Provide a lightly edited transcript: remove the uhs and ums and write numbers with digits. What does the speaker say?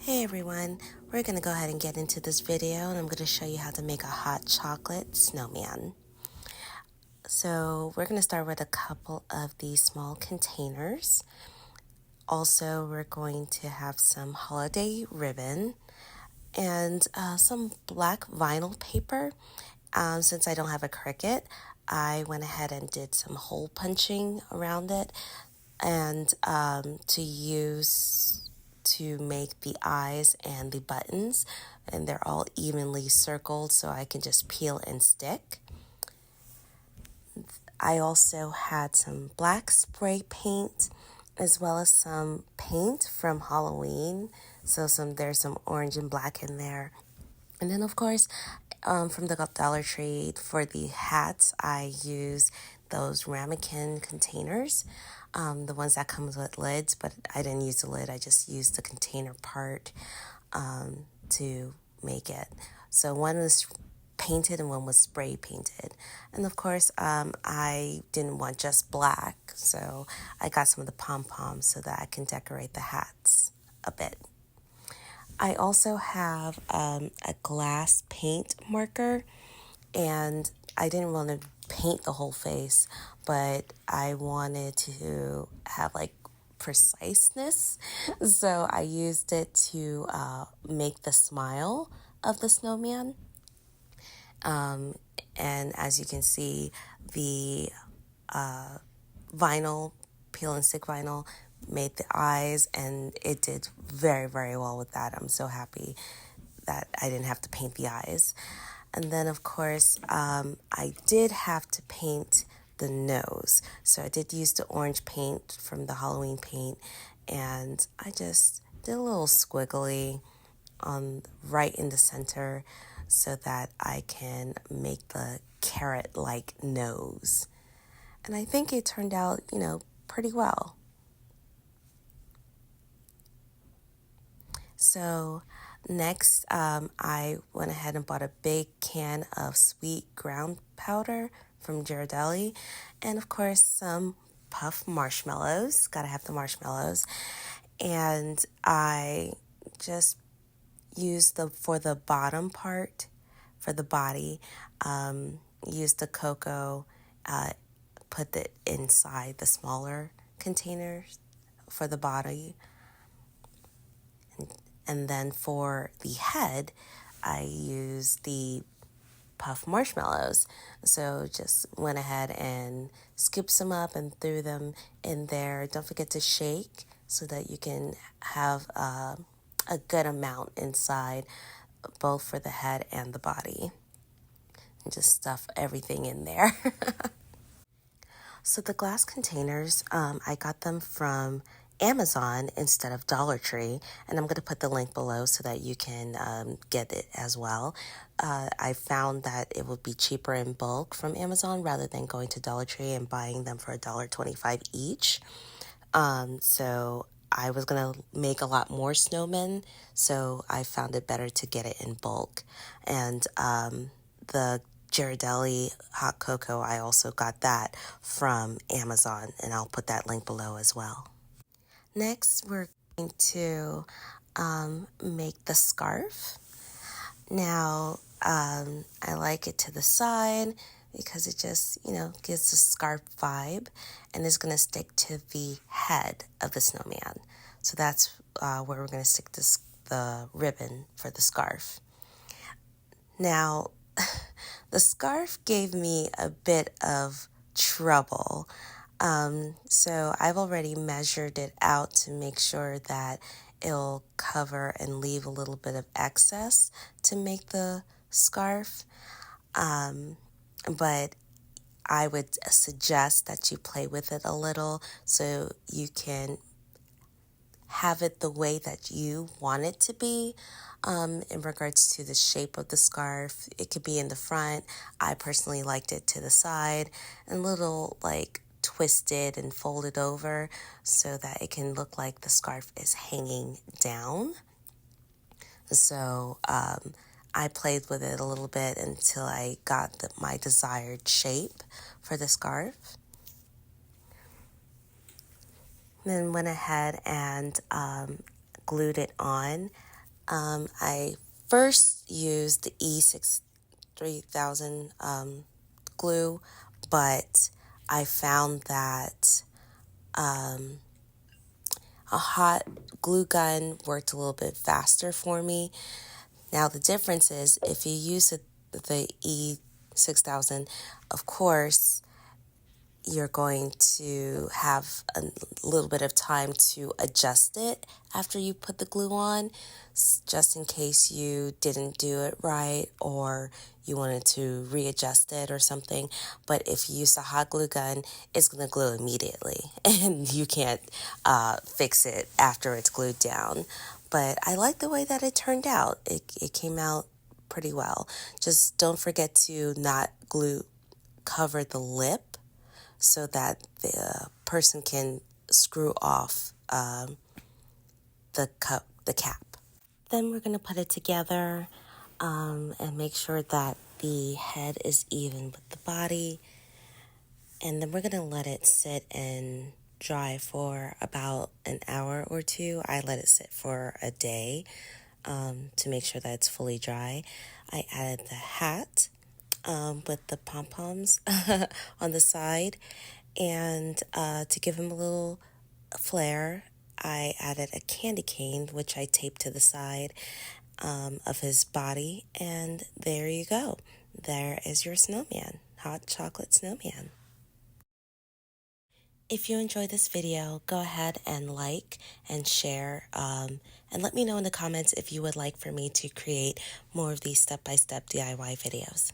Hey everyone, we're going to go ahead and get into this video and I'm going to show you how to make a hot chocolate snowman. So we're going to start with a couple of these small containers. Also, we're going to have some holiday ribbon and some black vinyl paper. Since I don't have a Cricut, I went ahead and did some hole punching around it and to make the eyes and the buttons, and they're all evenly circled so I can just peel and stick. I also had some black spray paint as well as some paint from Halloween. So there's some orange and black in there. And then of course, from the Dollar Tree for the hats, I use those ramekin containers, the ones that comes with lids, but I didn't use the lid. I just used the container part to make it. So one was painted and one was spray painted. And of course, I didn't want just black, so I got some of the pom-poms so that I can decorate the hats a bit. I also have a glass paint marker, and I didn't want to paint the whole face, but I wanted to have like preciseness. So I used it to make the smile of the snowman. And as you can see, the vinyl, peel and stick vinyl, made the eyes, and it did very, very well with that. I'm so happy that I didn't have to paint the eyes. And then, of course, I did have to paint the nose. So I did use the orange paint from the Halloween paint, and I just did a little squiggly right in the center so that I can make the carrot-like nose. And I think it turned out, pretty well. So next, I went ahead and bought a big can of sweet ground powder from Ghirardelli, and of course some puff marshmallows. Gotta have the marshmallows. And I just used for the bottom part, for the body, used the cocoa, put it inside the smaller containers for the body. And then for the head, I used the puff marshmallows. So just went ahead and scooped some up and threw them in there. Don't forget to shake so that you can have a good amount inside, both for the head and the body. And just stuff everything in there. So the glass containers, I got them from Amazon instead of Dollar Tree, and I'm going to put the link below so that you can get it as well. I found that it would be cheaper in bulk from Amazon rather than going to Dollar Tree and buying them for $1.25 each. So I was going to make a lot more snowmen, so I found it better to get it in bulk. And the Ghirardelli hot cocoa, I also got that from Amazon, and I'll put that link below as well. Next, we're going to make the scarf. Now, I like it to the side because it just, gives a scarf vibe, and it's going to stick to the head of the snowman. So that's where we're going to stick the ribbon for the scarf. Now, the scarf gave me a bit of trouble. So I've already measured it out to make sure that it'll cover and leave a little bit of excess to make the scarf. But I would suggest that you play with it a little so you can have it the way that you want it to be. In regards to the shape of the scarf, it could be in the front. I personally liked it to the side and a little twisted and folded over so that it can look like the scarf is hanging down. So I played with it a little bit until I got my desired shape for the scarf. Then went ahead and glued it on I first used the E3000 glue, but I found that a hot glue gun worked a little bit faster for me. Now, the difference is if you use the E6000, of course, you're going to have a little bit of time to adjust it after you put the glue on, just in case you didn't do it right or you wanted to readjust it or something. But if you use a hot glue gun, it's going to glue immediately and you can't fix it after it's glued down. But I like the way that it turned out. It came out pretty well. Just don't forget to not cover the lip so that the person can screw off the cap. Then we're going to put it together and make sure that the head is even with the body. And then we're going to let it sit and dry for about an hour or two. I let it sit for a day to make sure that it's fully dry. I added the hat with the pom-poms on the side. And to give him a little flair, I added a candy cane, which I taped to the side of his body. And there you go. There is your snowman, Hot Chocolate Snowman. If you enjoyed this video, go ahead and like and share. And let me know in the comments if you would like for me to create more of these step-by-step DIY videos.